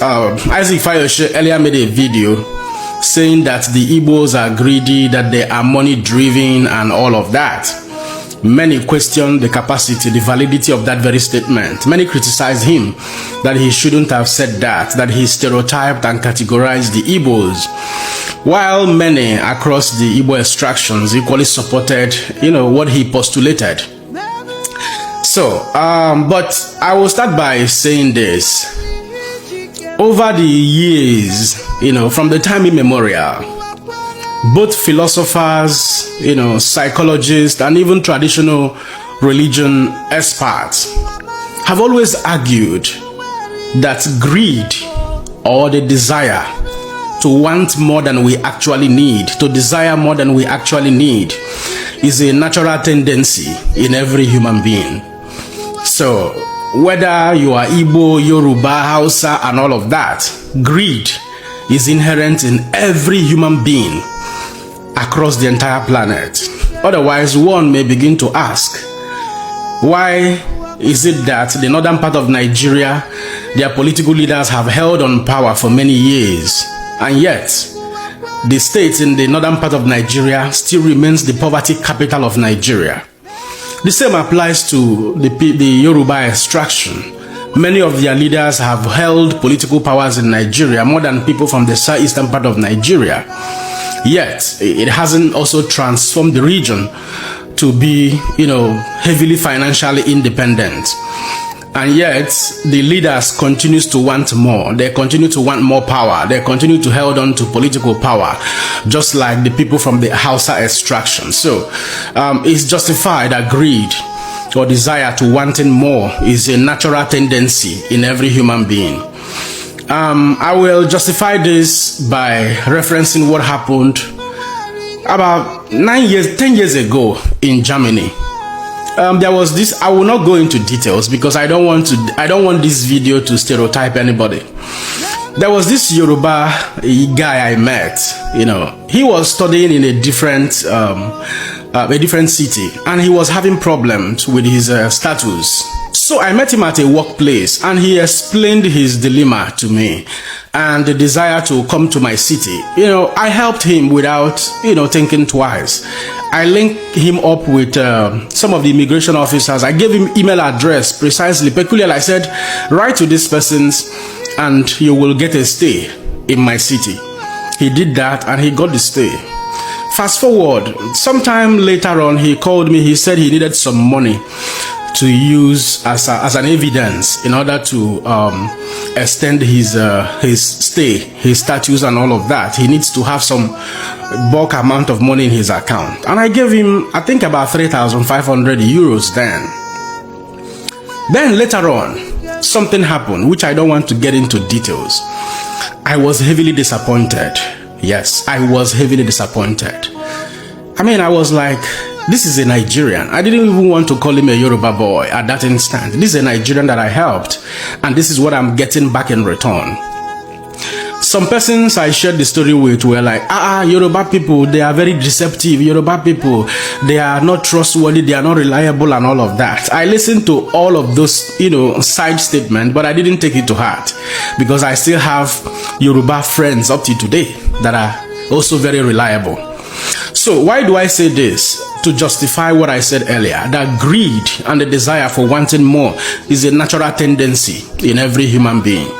Isaac Fayose earlier made a video saying that the Igbos are greedy, that they are money driven and all of that. Many question the capacity, the validity of that very statement. Many criticize him that he shouldn't have said that he stereotyped and categorized the Igbos, while many across the Igbo extractions equally supported, what he postulated. So, but I will start by saying this. Over the years, from the time immemorial, both philosophers, psychologists, and even traditional religion experts have always argued that greed, or the desire to want more than we actually need, to desire more than we actually need, is a natural tendency in every human being. So, whether you are Igbo, Yoruba, Hausa, and all of that, greed is inherent in every human being across the entire planet. Otherwise, one may begin to ask, why is it that the northern part of Nigeria, their political leaders have held on power for many years, and yet the state in the northern part of Nigeria still remains the poverty capital of Nigeria? The same applies to the Yoruba extraction. Many of their leaders have held political powers in Nigeria more than people from the southeastern part of Nigeria. Yet, it hasn't also transformed the region to be, heavily financially independent. And yet, the leaders continue to want more. They continue to want more power. They continue to hold on to political power, just like the people from the Hausa extraction. So, it's justified that greed or desire to wanting more is a natural tendency in every human being. I will justify this by referencing what happened about 10 years ago in Germany. There was this. I will not go into details because I don't want this video to stereotype anybody. There was this Yoruba guy I met. He was studying in a different city, and he was having problems with his status. So I met him at a workplace, and he explained his dilemma to me and the desire to come to my city. I helped him without, thinking twice. I linked him up with some of the immigration officers. I gave him email address precisely, peculiarly. I said, write to these persons and you will get a stay in my city. He did that and he got the stay. Fast forward, sometime later on, he called me. He said he needed some money to use as an evidence in order to extend his stay, his status and all of that. He needs to have some bulk amount of money in his account. And I gave him, I think, about 3,500 euros then. Then later on, something happened, which I don't want to get into details. I was heavily disappointed. Yes, I was heavily disappointed. I was like, this is a Nigerian. I didn't even want to call him a Yoruba boy at that instant. This is a Nigerian that I helped, and this is what I'm getting back in return. Some persons I shared the story with were like, Yoruba people, they are very deceptive. Yoruba people, they are not trustworthy, they are not reliable and all of that. I listened to all of those, side statements, but I didn't take it to heart because I still have Yoruba friends up to today that are also very reliable. So why do I say this? To justify what I said earlier, that greed and the desire for wanting more is a natural tendency in every human being.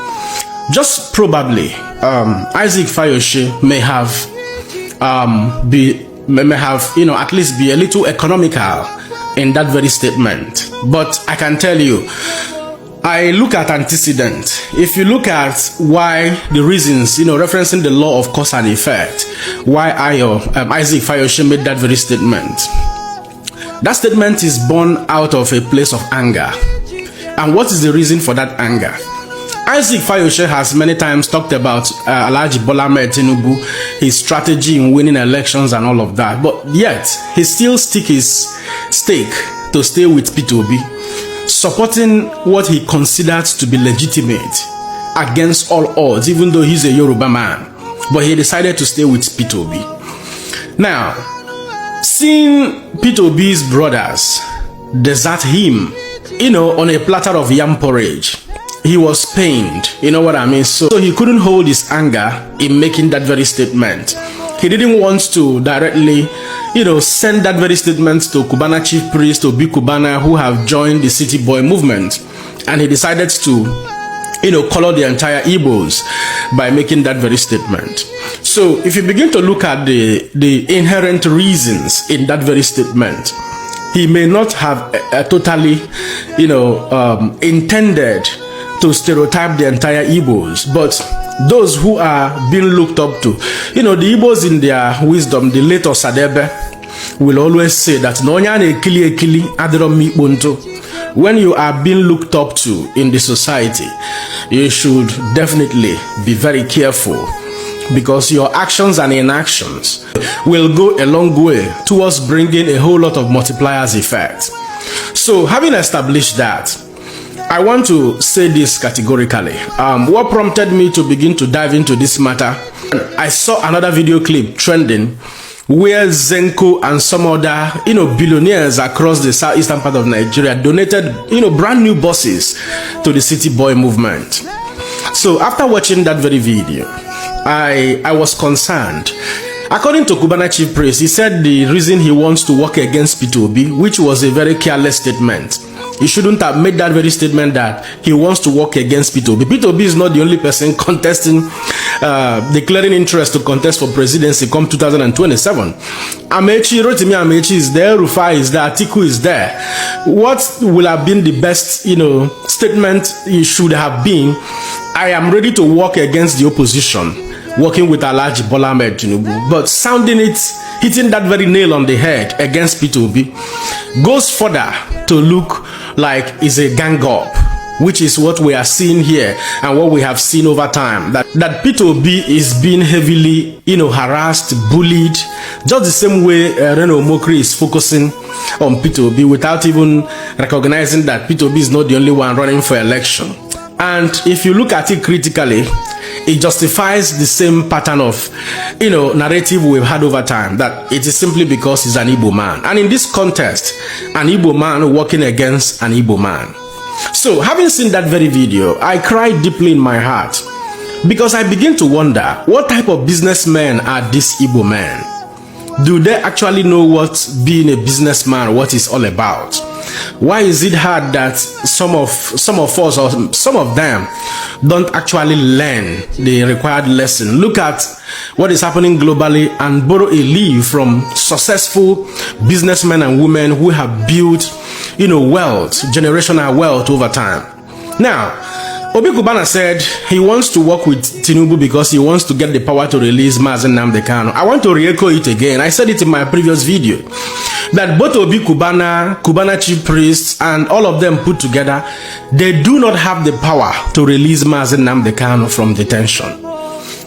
Just probably, Isaac Fayose may have at least be a little economical in that very statement. But I can tell you, I look at antecedent. If you look at why the reasons, referencing the law of cause and effect, why Isaac Fayose made that very statement. That statement is born out of a place of anger. And what is the reason for that anger? Isaac Fayose has many times talked about Alhaji Bola Ahmed Tinubu, his strategy in winning elections and all of that. But yet, he still stick his stake to stay with P2B, supporting what he considers to be legitimate against all odds, even though he's a Yoruba man. But he decided to stay with P2B. Now, seeing P2B's brothers desert him, on a platter of yam porridge, he was pained. You know what I mean? So he couldn't hold his anger in making that very statement. He didn't want to directly, send that very statement to Cubana chief priest, to Big Cubana, who have joined the City Boy movement. And he decided to, color the entire Igbos by making that very statement. So if you begin to look at the inherent reasons in that very statement, he may not have totally, intended to stereotype the entire Igbos, but those who are being looked up to, the Igbos in their wisdom, the late Osadebe will always say that when you are being looked up to in the society, you should definitely be very careful, because your actions and inactions will go a long way towards bringing a whole lot of multipliers effect. So having established that, I want to say this categorically. What prompted me to begin to dive into this matter, I saw another video clip trending where Zenko and some other, billionaires across the southeastern part of Nigeria donated, brand new buses to the City Boy movement. So after watching that very video, I was concerned. According to Cubana chief priest, he said the reason he wants to work against P2B, which was a very careless statement. He shouldn't have made that very statement that he wants to work against P2B. P2B is not the only person contesting, declaring interest to contest for presidency come 2027. Amechi, Rotimi Amechi is there, Rufai is there, Atiku is there. What will have been the best, statement he should have been? I am ready to work against the opposition, working with Alhaji Bola Ahmed Tinubu, but sounding it, hitting that very nail on the head against P2B goes further to look like it's a gang up, which is what we are seeing here and what we have seen over time. That P2B is being heavily, harassed, bullied, just the same way Reno Mokri is focusing on P2B without even recognizing that P2B is not the only one running for election. And if you look at it critically, it justifies the same pattern of, narrative we've had over time, that it is simply because he's an Igbo man. And in this context, an Igbo man working against an Igbo man. So having seen that very video, I cried deeply in my heart, because I begin to wonder, what type of businessmen are these Igbo men? Do they actually know what being a businessman, what it's all about? Why is it hard that some of us, or some of them, don't actually learn the required lesson? Look at what is happening globally and borrow a leaf from successful businessmen and women who have built, wealth, generational wealth over time. Now, Obi Cubana said he wants to work with Tinubu because he wants to get the power to release Mazen Nnamdi Kanu. I want to re-echo it again. I said it in my previous video, that both Obi Cubana, Cubana chief priests, and all of them put together, they do not have the power to release Mazen Nnamdi Kanu from detention.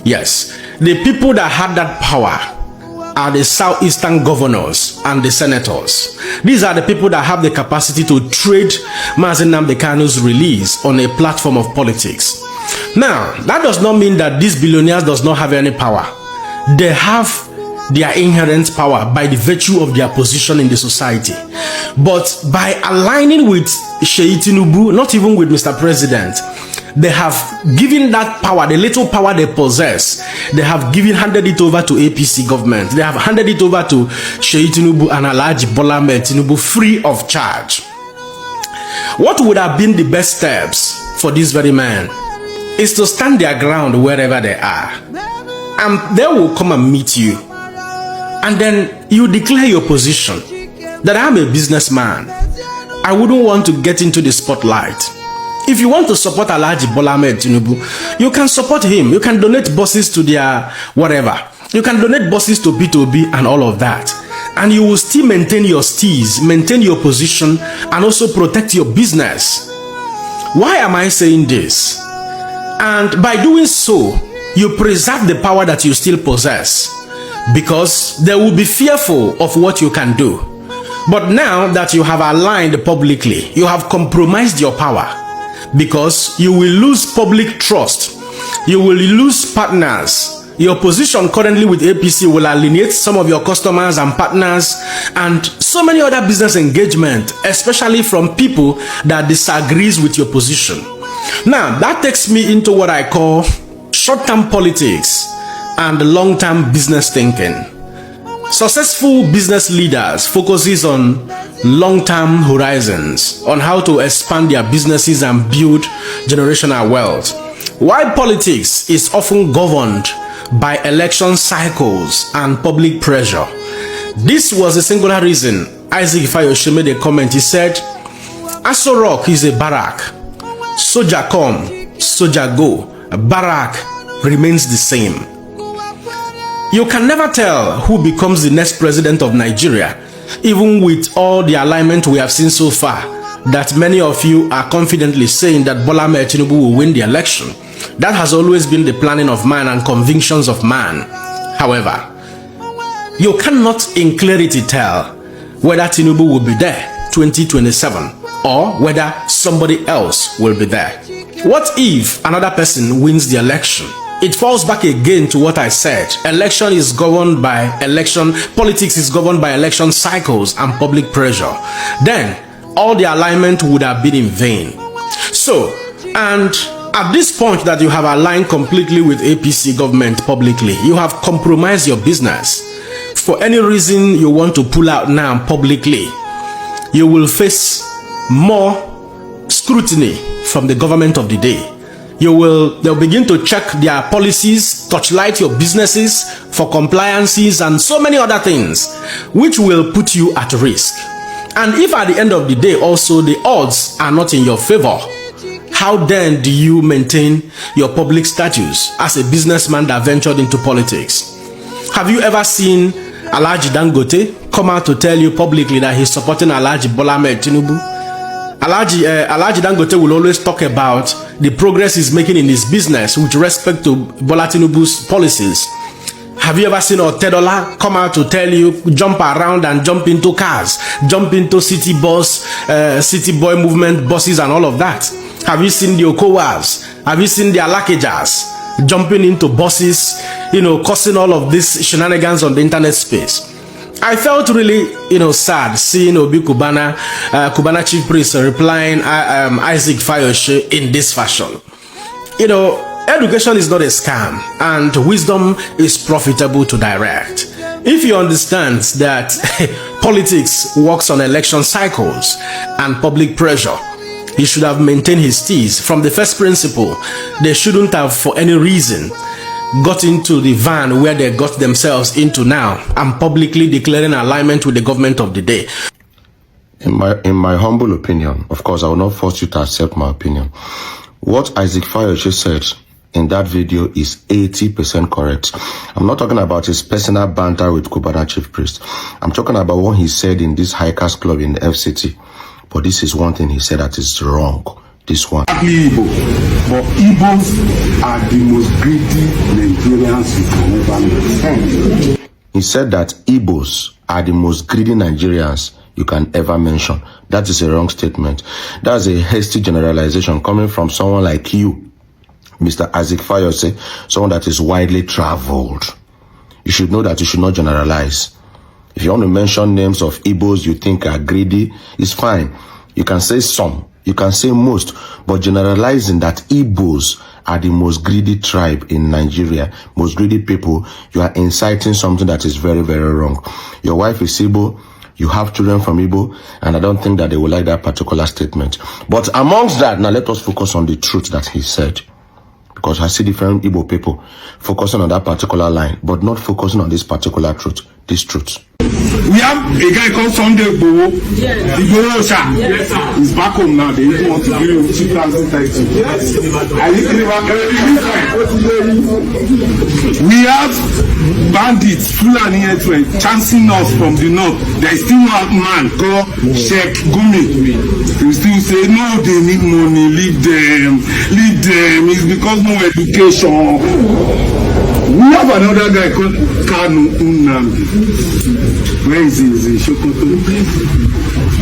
Yes, the people that had that power are the southeastern governors and the senators. These are the people that have the capacity to trade Mazen Nnamdi Kanu's release on a platform of politics. Now, that does not mean that these billionaires does not have any power. They have their inherent power by the virtue of their position in the society. But by aligning with Sheyi Tinubu, not even with Mr. President, they have given that power, the little power they possess, they have handed it over to APC government. They have handed it over to Sheyi Tinubu and Alhaji Bola Ahmed Tinubu free of charge. What would have been the best steps for this very man is to stand their ground wherever they are. And they will come and meet you. And then you declare your position that I'm a businessman. I wouldn't want to get into the spotlight. If you want to support Alhaji Bola Ahmed Tinubu, you can support him. You can donate buses to their whatever. You can donate buses to P2B and all of that. And you will still maintain your steez, maintain your position, and also protect your business. Why am I saying this? And by doing so, you preserve the power that you still possess, because they will be fearful of what you can do. But now that you have aligned publicly, you have compromised your power, because you will lose public trust. You will lose partners. Your position currently with APC will alienate some of your customers and partners and so many other business engagement, especially from people that disagrees with your position. Now, that takes me into what I call short-term politics and long-term business thinking. Successful business leaders focuses on long-term horizons, on how to expand their businesses and build generational wealth. While politics is often governed by election cycles and public pressure. This was a singular reason Isaac Fayose made a comment. He said, Aso Rock is a barrack. Soldier come, soldier go. A barrack remains the same. You can never tell who becomes the next president of Nigeria, even with all the alignment we have seen so far, that many of you are confidently saying that Bola Ahmed Tinubu will win the election. That has always been the planning of man and convictions of man. However, you cannot in clarity tell whether Tinubu will be there 2027 or whether somebody else will be there. What if another person wins the election? It falls back again to what I said. Politics is governed by election cycles and public pressure. Then all the alignment would have been in vain. So, and at this point that you have aligned completely with APC government publicly, you have compromised your business. For any reason you want to pull out now publicly, you will face more scrutiny from the government of the day. They'll begin to check their policies, touchlight your businesses for compliances and so many other things, which will put you at risk. And if at the end of the day also the odds are not in your favor, how then do you maintain your public status as a businessman that ventured into politics? Have you ever seen Alhaji Dangote come out to tell you publicly that he's supporting Alhaji Bola Ahmed Tinubu? Alhaji Dangote will always talk about the progress he's making in his business with respect to Bola Tinubu's policies. Have you ever seen Otedola come out to tell you, jump around and jump into cars, jump into city bus, city boy movement buses and all of that? Have you seen the Okowas? Have you seen the Alakejas jumping into buses, causing all of these shenanigans on the internet space? I felt really, sad seeing Obi Kubana chief priest replying Isaac Fayose in this fashion. Education is not a scam and wisdom is profitable to direct. If you understand that politics works on election cycles and public pressure, he should have maintained his steez from the first principle. They shouldn't have, for any reason, got into the van where they got themselves into now and publicly declaring alignment with the government of the day. In my humble opinion, of course, I will not force you to accept my opinion. What Isaac Fayose said in that video is 80% correct. I'm not talking about his personal banter with Kubana chief priest. I'm talking about what he said in this hikers club in the FCT. But this is one thing he said that is wrong. This one. Igbo, but Igbos are the most greedy Nigerians you can ever mention. He said that Igbos are the most greedy Nigerians you can ever mention. That is a wrong statement. That's a hasty generalization coming from someone like you, Mr. Isaac Fayose, someone that is widely traveled. You should know that you should not generalize. If you want to mention names of Igbos you think are greedy, it's fine. You can say some. You can say most, but generalizing that Igbos are the most greedy tribe in Nigeria, most greedy people, you are inciting something that is very, very wrong. Your wife is Igbo, you have children from Igbo, and I don't think that they will like that particular statement. But amongst that, now let us focus on the truth that he said. Because I see different Igbo people focusing on that particular line, but not focusing on this particular truth, this truth. We have a guy called Sunday Igbo. Yes. Igbo Osha. Yes, sir. He's back home now. They even want to give him 2,000 titles. Yes. We have bandits, Fulani Earthquake, chancing us from the north. There is still one man called Sheikh Gumi. He still say, no, they need money, leave them. Leave them. It's because no education. We have another guy called Kanu Unamdi. Where is he? Is he Shokoto?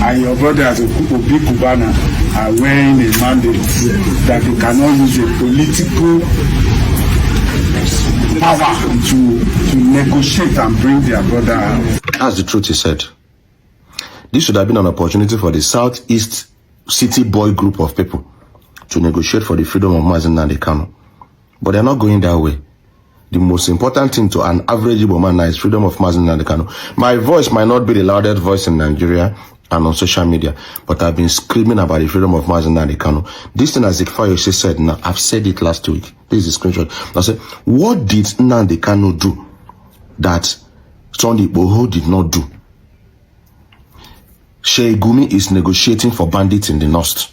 And your brothers Obi Kubana are wearing a mandate that they cannot use a political power to negotiate and bring their brother out. That's the truth he said. This should have been an opportunity for the Southeast City Boy group of people to negotiate for the freedom of Mazi Nnamdi Kanu. But they're not going that way. The most important thing to an average Igbo man now is freedom of Mazi Nnamdi Kanu. My voice might not be the loudest voice in Nigeria and on social media, but I've been screaming about the freedom of Mazi Nnamdi Kanu. This thing, as Fayose said now, I've said it last week. This is a screenshot. I said, what did Nnamdi Kanu do that Sunday Igboho did not do? Sheikh Gumi is negotiating for bandits in the north.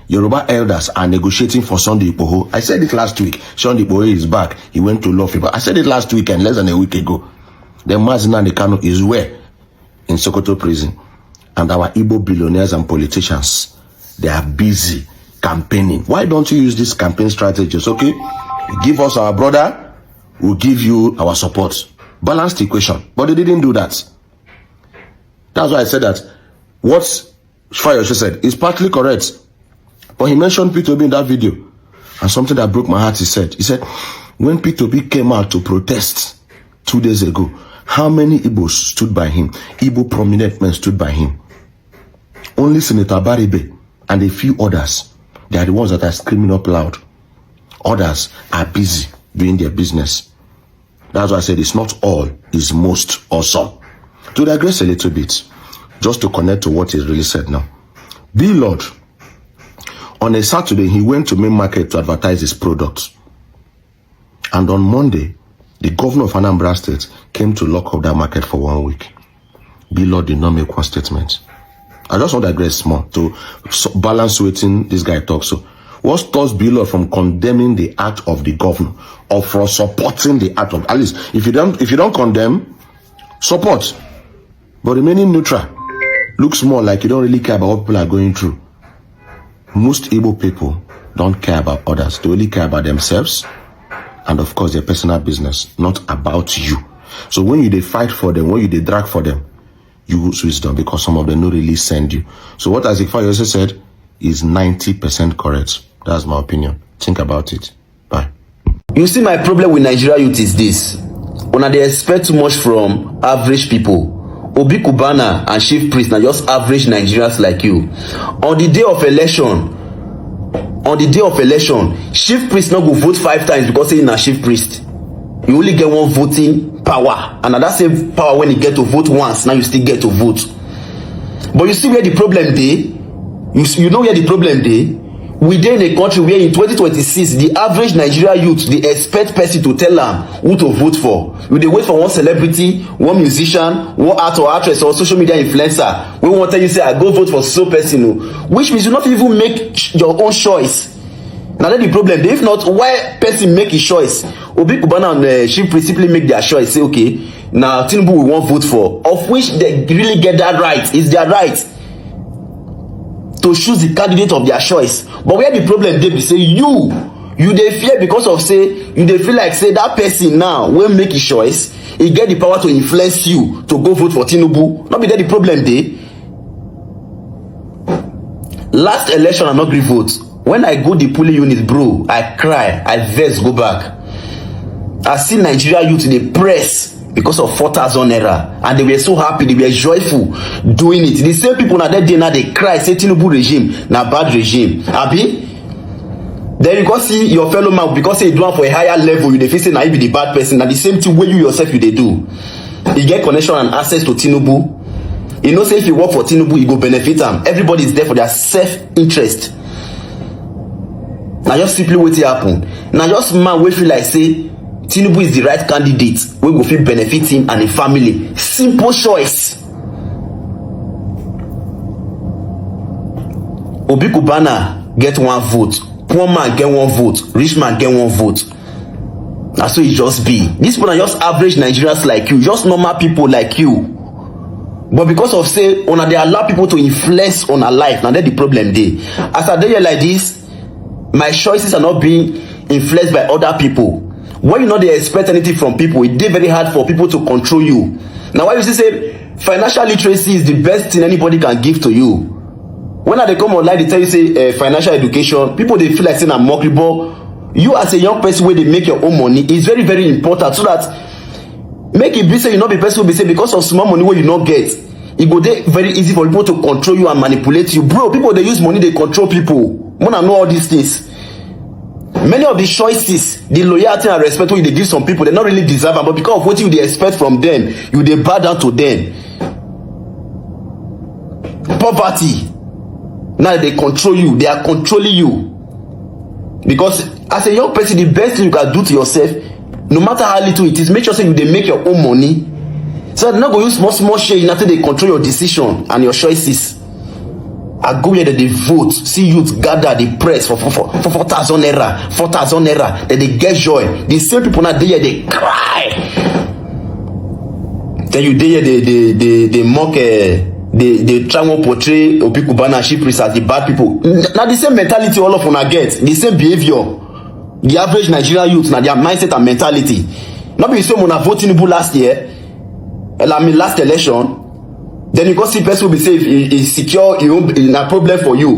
Yoruba elders are negotiating for Sunday Igboho. I said it last week. Sunday Igboho is back. He went to Law. I said it last week and less than a week ago. Then Mazi Nnamdi Kanu is where? In Sokoto prison. And our Igbo billionaires and politicians, they are busy campaigning. Why don't you use these campaign strategies? Okay, give us our brother, we'll give you our support. Balanced equation. But they didn't do that. That's why I said that what Fayose said is partly correct. But he mentioned P2B in that video. And something that broke my heart, he said, when P2B came out to protest 2 days ago, how many Igbos stood by him? Igbo prominent men stood by him. Only Senator Baribe and a few others, they are the ones that are screaming up loud. Others are busy doing their business. That's why I said it's not all, it's most awesome. To digress a little bit, just to connect to what is really said now. The Lord, on a Saturday, he went to main market to advertise his products. And on Monday, the governor of Anambra State came to lock up that market for 1 week. The Lord did not make one statement. I just want to digress small to balance waiting this guy talks. So, what stops Bilo from condemning the act of the governor or from supporting the act of, at least if you don't condemn, support, but remaining neutral looks more like you don't really care about what people are going through. Most Igbo people don't care about others; they only care about themselves and, of course, their personal business, not about you. So when you they fight for them, when you they drag for them, you use wisdom because some of them don't really send you. So what Fayose said is 90% correct. That's my opinion. Think about it. Bye. You see, my problem with Nigeria youth is this. When they expect too much from average people. Obi Kubana and Chief Priest are just average Nigerians like you. On the day of election, Chief Priest not go vote 5 times because he's not Chief Priest. You only get one voting power, and that same power when you get to vote once, now you still get to vote. But you see where the problem dey? You know where the problem dey? We dey in a country where in 2026 the average Nigeria youth they expect person to tell them who to vote for. We dey wait for one celebrity, one musician, one actor or actress or social media influencer. We won't tell you say I go vote for so person, which means you not even make your own choice. Now that's the problem. If not, why person make his choice? Obi Kubana and Chief Priest simply make their choice. Say okay, now Tinubu we won't vote for, of which they really get that right. It's their right to choose the candidate of their choice. But where the problem dey be say you dey fear because of say you dey feel like say that person now will make his choice, he get the power to influence you to go vote for Tinubu. Not be there the problem dey. Last election I not agree vote. When I go the polling unit, bro, I cry, I vex go back. I see Nigeria youth dey press because of 4,000 naira, and they were so happy, they were joyful doing it. The same people now that day now they cry, say Tinubu regime na bad regime. Abi? Then you go see your fellow man because say you do it for a higher level, you dey feel say na you be the bad person. Na the same thing wey you yourself you dey do. You get connection and access to Tinubu. You know say if you work for Tinubu, you go benefit am. Everybody is there for their self-interest. Now just simply wetin happen. Now just man wey feel like say Tinubu is the right candidate wey go fit benefit him and him family. Simple choice. Obi Kubana get 1 vote, poor man get 1 vote, rich man get 1 vote. Na so it just be. These people are just average Nigerians like you, just normal people like you. But because of say una dey allow people to influence on our life, now that the problem dey. As I dey here like this, my choices are not being influenced by other people. When you know they expect anything from people, it's very hard for people to control you. Now why you say financial literacy is the best thing anybody can give to you? When they come online, they tell you say financial education, people they feel like saying I'm mockery, but you as a young person where they make your own money is very, very important, so that make it be say you not be person will be say because of small money where you not get, e go dey very easy for people to control you and manipulate you. Bro, people dey use money dey control people. Una know all these things. Many of the choices, the loyalty and respect wey you dey give some people, they not really deserve am, but because of wetin you dey expect from them, you dey bow down to them. Poverty, now they control you. They are controlling you. Because as a young person, the best thing you can do to yourself, no matter how little it is, make sure say you dey make your own money. So they're not going to use small share until they control your decision and your choices. I go here that they vote, see youth gather, they press for 4,000 naira, 4,000 naira, that they get joy. The same people now there, they cry. Then you there, they mock, they try to portray Opikubana and Chief Priest as the bad people. Now the same mentality all of them get, the same behavior. The average Nigerian youth, now their mindset and mentality. Not be so when I voted Tinubu last year, I mean last election. Then you go see person will be safe, is secure, in a problem for you.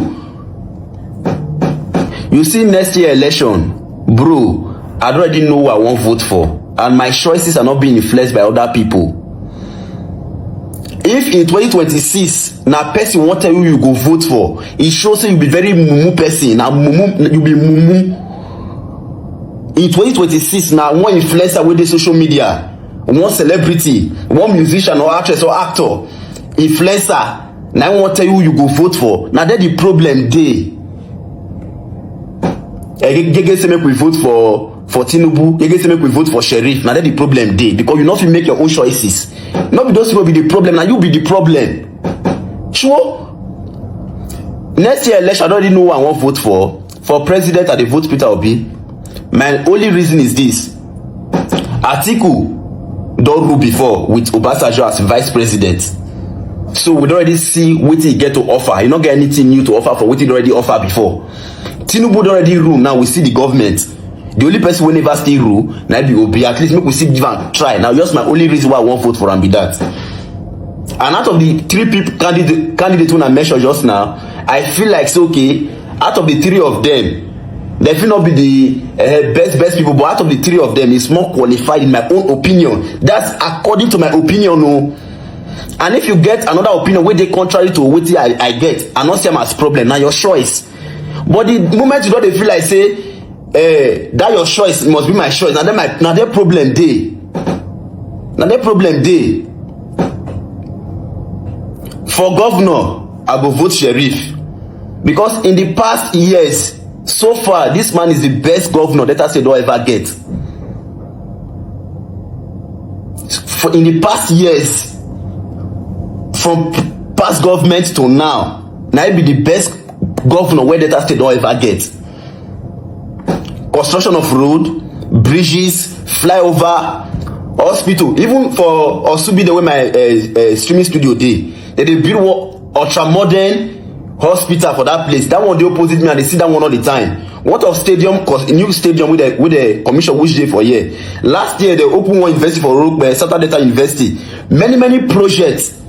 You see next year election, bro, I already know who I won't vote for. And my choices are not being influenced by other people. If in 2026, now person won't tell you go vote for, it shows you be very mumu person. Now mumu, you be mumu. In 2026, now one influencer with the social media, one celebrity, one musician or actress or actor, influencer, now I won't tell you who you go vote for. Now that's the problem day. You say make we vote for Tinubu, you say make we vote for Sheriff. Now that's the problem day, because you not make your own choices. Not be those people be the problem, now you be the problem. Sure. Next year election, I don't really know who I want vote for. For president, I dey vote Peter Obi. My only reason is this: Atiku don rule before with Obasanjo as vice president, so we don't already see wetin he get to offer. He not get anything new to offer for wetin he already offer before. Tinubu don already rule, now we see the government. The only person wey never still rule na be Obi. At least make we see give am try. Now just my only reason why I wan vote for am be that. And out of the three people candidate wey I mention just now, I feel like say okay, out of the three of them, they will not be the best people, but out of the three of them, is more qualified in my own opinion. That's according to my opinion, no. And if you get another opinion where they contrary to what I get, I not see them as problem. Now your choice. But the moment you don't feel like say that your choice must be my choice, now that problem day. Now that problem day. For governor, I go vote Sheriff, because in the past years, so far, this man is the best governor that I said don't ever get. For in the past years, from past government to now he be the best governor where Delta State don't ever get. Construction of road, bridges, flyover, hospital. Even for Osubi, the way my streaming studio they build one ultra modern hospital for that place. That one they opposite me and they see that one all the time. What of stadium? Cause a new stadium with the commission which day for year. Last year they opened one university for Southern Delta University. Many projects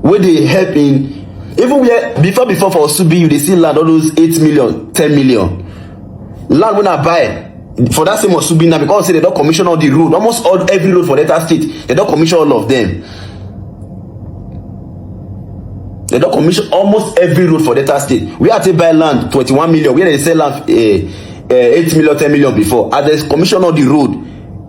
where they help in. Even where before for Osubi, they see land all those 8 million, 10 million. Land when I buy for that same Osubi now, because they don't commission all the road. Almost every road for Delta State, they don't commission all of them. They don't commission almost every road for Delta State. We had to buy land 21 million. We had to sell land 8 million, 10 million before. And they commission all the road.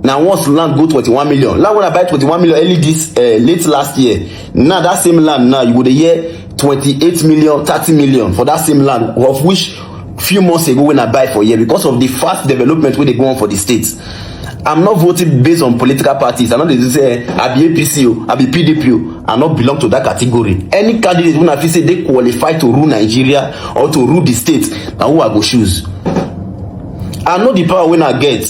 Now once land go 21 million. Now when I buy 21 million early this late last year, now that same land now you would hear 28 million, 30 million for that same land, of which few months ago when I buy for year, because of the fast development where they go on for the states. I'm not voting based on political parties. I'm not say I be APC, I be PDP. I not belong to that category. Any candidate when I feel say they qualify to rule Nigeria or to rule the state, now who I go choose. I know the power when I get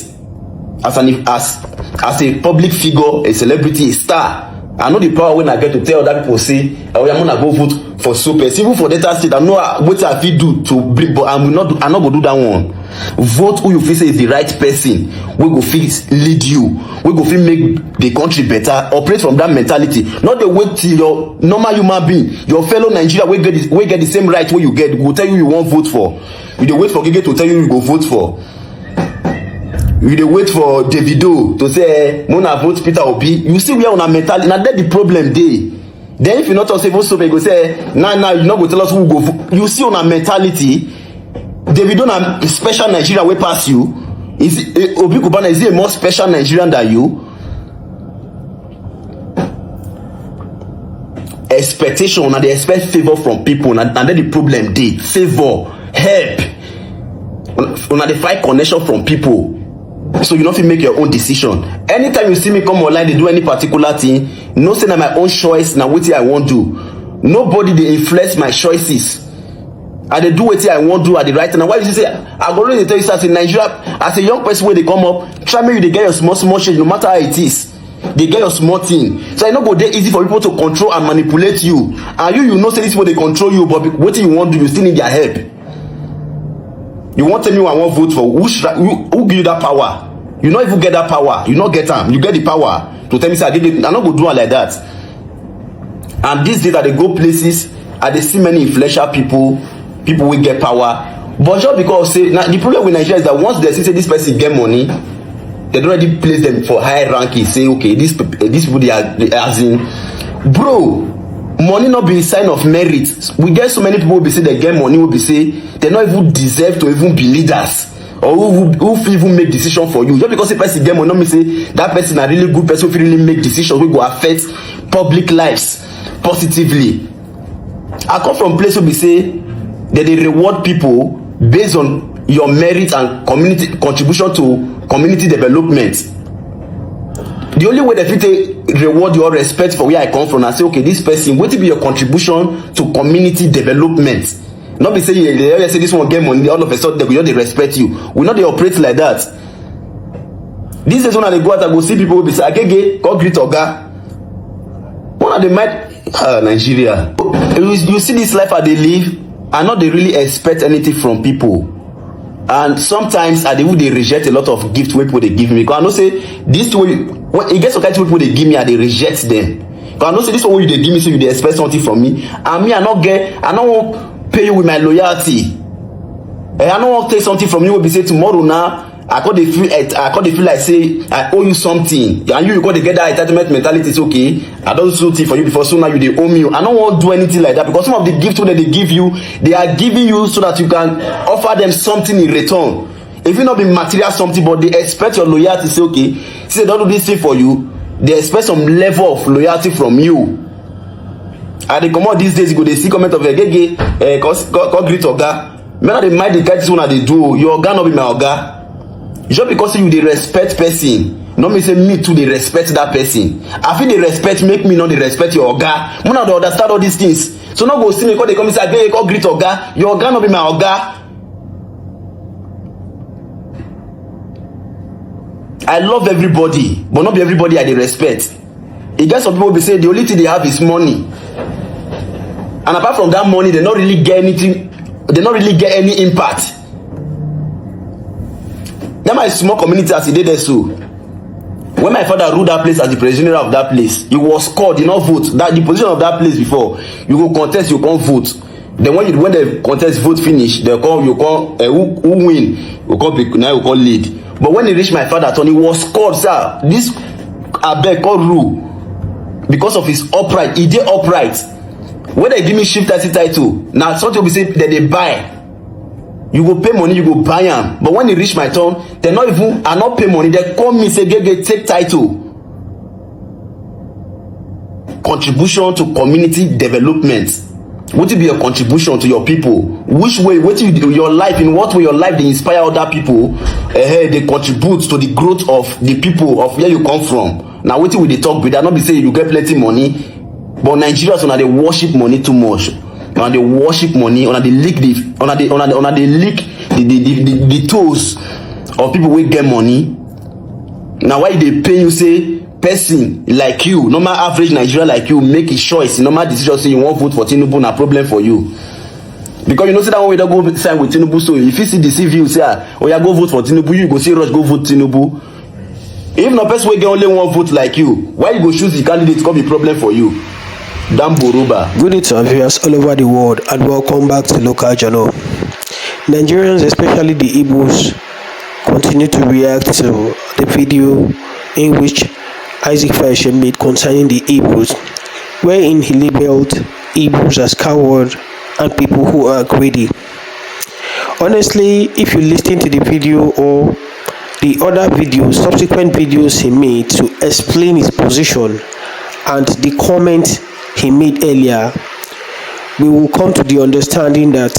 as a public figure, a celebrity, a star. I know the power when I get to tell other people say, oh, I'm gonna go vote for super. Even for Delta State, I know what I feel do to bring, but I'm not gonna do that one. Vote who you feel say is the right person. We go feel lead you. We go feel make the country better. Operate from that mentality. Not the wait till your normal human being, your fellow Nigeria, we get the same right where you get. Will tell you won't vote for. You dey wait for Gege to tell you go vote for. You dey wait for Davido to say Mona vote Peter Obi. You see where on a mentality. Now that the problem dey. Then if you not talk say vote stop, you go say now you not go tell us who go vote. You see on a mentality, Davido na special Nigerian wey pass you. Is Obi Kubana, is he a more special Nigerian than you? Expectation, and they expect favor from people, and then the problem dey favor, help. Una dey find connection from people, so you no fit make your own decision. Anytime you see me come online dey do any particular thing, no say na my own choice, na wetin I wan do. Nobody dey influence my choices. I dey do wetin I wan do at the right time. Why you say I go always tell you as in Nigeria, as a young person wey dey come up, try make you dey get your small change, no matter how it is. They get your small thing, so e no go dey easy for people to control and manipulate you. And you know say these people dey control you, but wetin you wan do, you still need their help. You wan tell me who I wan vote for? Who give you that power? You no even get that power. You no get am. You get the power to tell me say I no go do am like that. And these days I dey go places, I dey see many influential people wey get power. But just because say the problem with Nigeria is that once they see say this person get money, they don't already place them for high ranking. Say okay, these people they are as in, bro, money not be a sign of merit. We get so many people who be say they get money, will be say they not even deserve to even be leaders, or who even make decision for you. Just because a person get money, not mean say that person a really good person who really make decisions wey go affect public lives positively. I come from place where be say that they reward people based on your merit and community contribution to community development. The only way that fit reward your respect for where I come from and say okay, this person, what will be your contribution to community development? Not be say you say this one get money, all of a sudden they just respect you. We not they operate like that. This is when I go out and go see people who be say agege go greet oga. One of the might Nigeria. You see this life I they live, and not they really expect anything from people. And sometimes I they reject a lot of gifts wey people they give me. Because I know say this way when it gets some kind of people they give me, I they reject them. Because I know say this one they give me, so you they expect something from me. And me I don't want pay you with my loyalty. I don't want to take something from you. Will be say tomorrow now. I call they feel like say I owe you something, and you got to get that entitlement mentality. It's okay, I don't do something for you before, so now you they owe me. I don't want to do anything like that, because some of the gifts that they give you, they are giving you so that you can offer them something in return. If you not be material something, but they expect your loyalty. Say okay, say they don't do this thing for you, they expect some level of loyalty from you. And they come out these days, you go they see comment of a gege, cause greet oga. Man, they might the guys one they do. Your oga not be my oga. Just because you dey respect person, no mean say me too dey respect that person. I feel the respect make me not dey respect your oga. Me not dey understand all these things. So no go see me because they come say again, go greet oga. Your oga not be my oga. I love everybody, but not be everybody I dey respect. E get some people be say the only thing they have is money, and apart from that money, they not really get anything. They not really get any impact. That my small community as he did there. So when my father ruled that place as the president of that place, he was called, he not vote that the position of that place before. You go contest, you can't vote. Then when the contest vote finish, they call you call who win, you call now you call lead. But when he reached my father turn, he was called, sir, this abeg called rule because of his upright. He did upright. When they give me shift title, now something will be say that they buy. You go pay money, you go buy am. But when it reach my turn, they not even, I not pay money. They call me, say, get take title. Contribution to community development. What will be your contribution to your people? Which way, what you do your life, in what way your life they inspire other people, they contribute to the growth of the people of where you come from. Now what will they talk with? They not be saying you get plenty money, but Nigerians they worship money too much. On the worship money, on the leak the toes of people who get money. Now why they pay you say person like you, normal average Nigeria like you, make a choice, normal decision say you won't vote for Tinubu, na problem for you. Because you know say that one way don't go sign with Tinubu, so if you see the CV, you say oh yeah, go vote for Tinubu, you go say rush go vote Tinubu. If no person will get only one vote like you, why you go choose the candidate can be problem for you? Good day to our viewers all over the world, and welcome back to Local Journal. Nigerians, especially the Igbos, continue to react to the video in which Fayose made concerning the Igbos. wherein he labeled Igbos as coward and people who are greedy. Honestly, if you listen to the video or the other videos, subsequent videos he made to explain his position and the comment he made earlier, we will come to the understanding that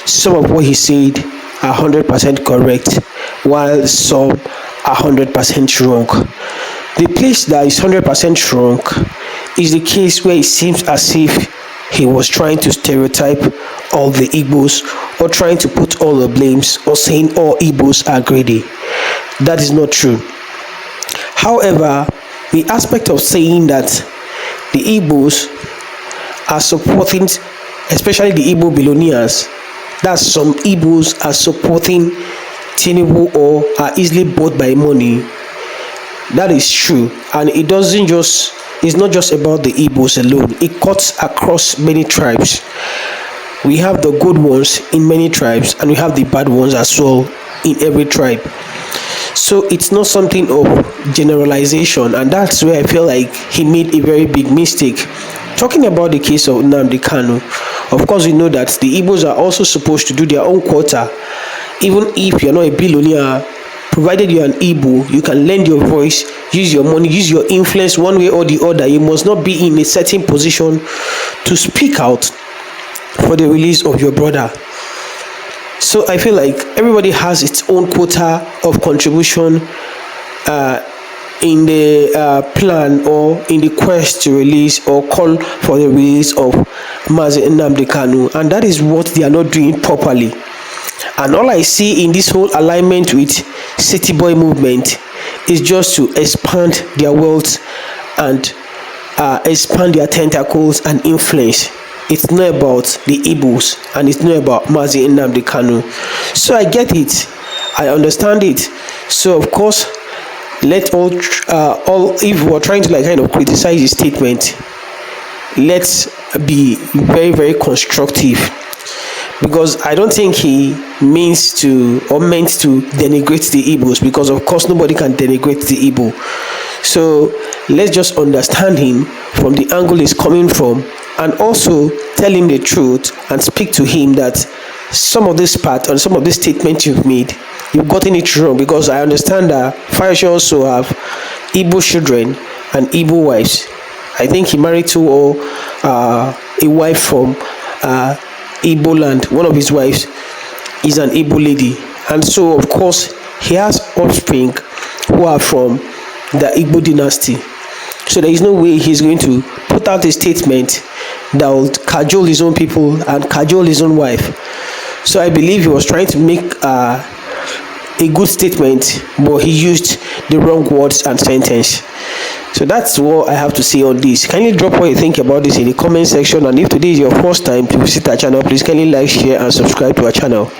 some of what he said are 100% correct, while some are 100% wrong. The place that is 100% wrong is the case where it seems as if he was trying to stereotype all the Igbos or trying to put all the blames or saying all Igbos are greedy. That is not true. However, the aspect of saying that the Igbos are supporting, especially the Igbo billionaires, that some Igbos are supporting Tinubu or are easily bought by money, that is true. And it's not just about the Igbos alone. It cuts across many tribes. We have the good ones in many tribes and we have the bad ones as well in every tribe. So it's not something of generalization, and that's where I feel like he made a very big mistake. Talking about the case of Nnamdi Kanu, of course we know that the Igbos are also supposed to do their own quota. Even if you're not a billionaire, provided you're an Igbo, you can lend your voice, use your money, use your influence one way or the other. You must not be in a certain position to speak out for the release of your brother. So I feel like everybody has its own quota of contribution in the plan or in the quest to release or call for the release of Mazi Nnamdi Kanu, and that is what they are not doing properly. And all I see in this whole alignment with City Boy movement is just to expand their wealth and expand their tentacles and influence. It's not about the Igbos and it's not about Mazi Nnamdi Kanu. So I get it, I understand it. So of course, let all if we're trying to kind of criticize his statement, let's be very, very constructive, because I don't think he means to or meant to denigrate the Igbos, because of course nobody can denigrate the Igbo. So let's just understand him from the angle he's coming from, and also tell him the truth and speak to him that some of this part and some of this statement you've made, you've gotten it wrong. Because I understand that Fayose also have Igbo children and Igbo wives. I think he married to a wife from Igbo land. One of his wives is an Igbo lady, and so of course he has offspring who are from the Igbo dynasty. So there is no way he's going to put out a statement that will cajole his own people and cajole his own wife. So I believe he was trying to make a good statement, but he used the wrong words and sentence. So that's what I have to say on this. Kindly drop what you think about this in the comment section, and if today is your first time to visit our channel, please kindly like, share and subscribe to our channel.